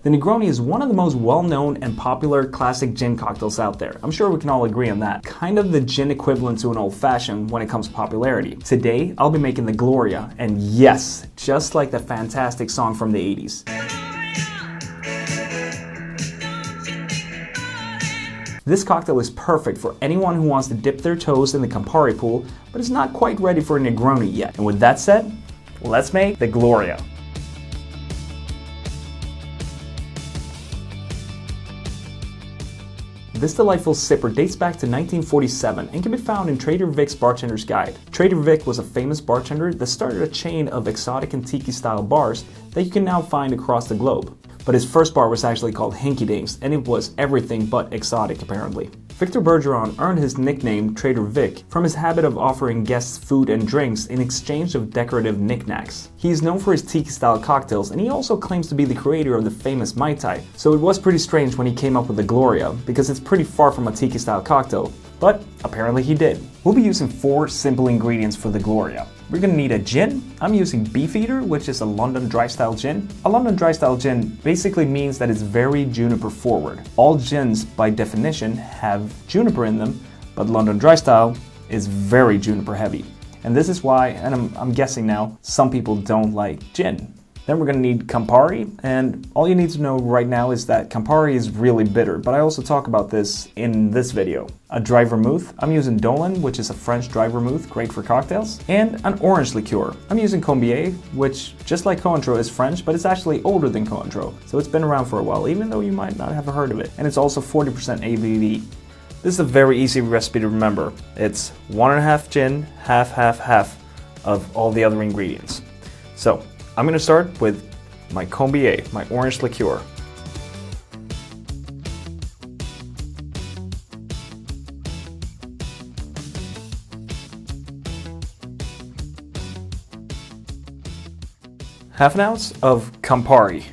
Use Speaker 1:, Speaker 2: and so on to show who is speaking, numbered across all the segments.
Speaker 1: The Negroni is one of the most well-known and popular classic gin cocktails out there. I'm sure we can all agree on that. Kind of the gin equivalent to an old-fashioned when it comes to popularity. Today, I'll be making the Gloria, and yes, just like the fantastic song from the 80s. This cocktail is perfect for anyone who wants to dip their toes in the Campari pool, but is not quite ready for a Negroni yet. And with that said, let's make the Gloria. This delightful sipper dates back to 1947 and can be found in Trader Vic's Bartender's Guide. Trader Vic was a famous bartender that started a chain of exotic and tiki-style bars that you can now find across the globe. But his first bar was actually called Hinky Dinks, and it was everything but exotic apparently. Victor Bergeron earned his nickname Trader Vic from his habit of offering guests food and drinks in exchange of decorative knickknacks. He is known for his tiki-style cocktails, and he also claims to be the creator of the famous Mai Tai, so it was pretty strange when he came up with the Gloria, because it's pretty far from a tiki-style cocktail, but apparently he did. We'll be using 4 simple ingredients for the Gloria. We're gonna need a gin. I'm using Beefeater, which is a London dry style gin. A London dry style gin basically means that it's very juniper forward. All gins, by definition, have juniper in them, but London dry style is very juniper heavy. And this is why, and I'm guessing now, some people don't like gin. Then we're gonna need Campari, and all you need to know right now is that Campari is really bitter, but I also talk about this in this video. A dry vermouth, I'm using Dolan, which is a French dry vermouth, great for cocktails, and an orange liqueur. I'm using Combier, which, just like Cointreau, is French, but it's actually older than Cointreau, so it's been around for a while, even though you might not have heard of it. And it's also 40% ABV. This is a very easy recipe to remember. It's 1.5 gin, half of all the other ingredients. So, I'm going to start with my Combier, my orange liqueur. Half an ounce of Campari.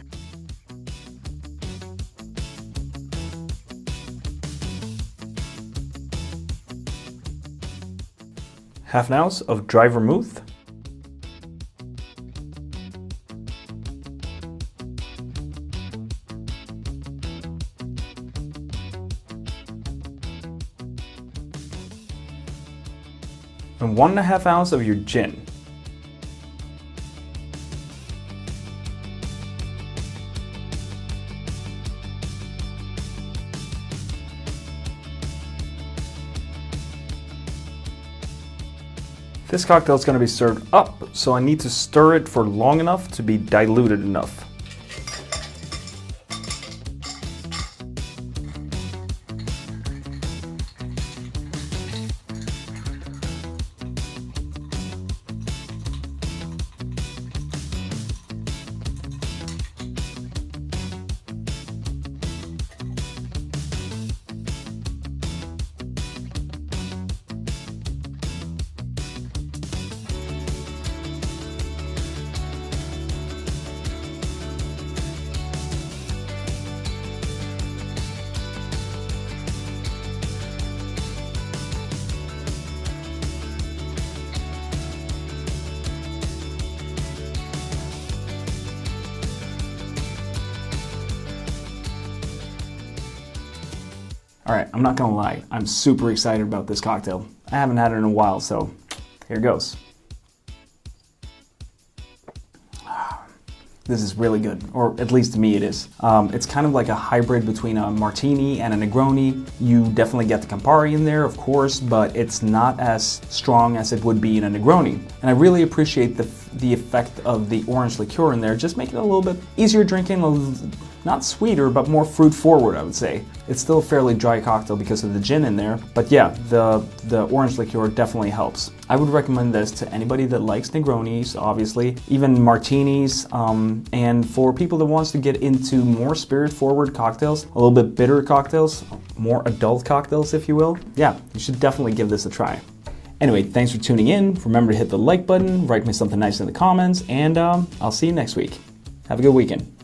Speaker 1: Half an ounce of dry vermouth. And 1.5 ounces of your gin. This cocktail is going to be served up, so I need to stir it for long enough to be diluted enough. Alright, I'm not gonna lie, I'm super excited about this cocktail. I haven't had it in a while, so here goes. This is really good, or at least to me it is. It's kind of like a hybrid between a martini and a Negroni. You definitely get the Campari in there, of course, but it's not as strong as it would be in a Negroni. And I really appreciate the effect of the orange liqueur in there, just making it a little bit easier drinking, not sweeter, but more fruit forward, I would say. It's still a fairly dry cocktail because of the gin in there, but yeah, the orange liqueur definitely helps. I would recommend this to anybody that likes Negronis, obviously, even martinis, and for people that wants to get into more spirit-forward cocktails, a little bit bitter cocktails, more adult cocktails, if you will. Yeah, you should definitely give this a try. Anyway, thanks for tuning in. Remember to hit the like button, write me something nice in the comments, and I'll see you next week. Have a good weekend.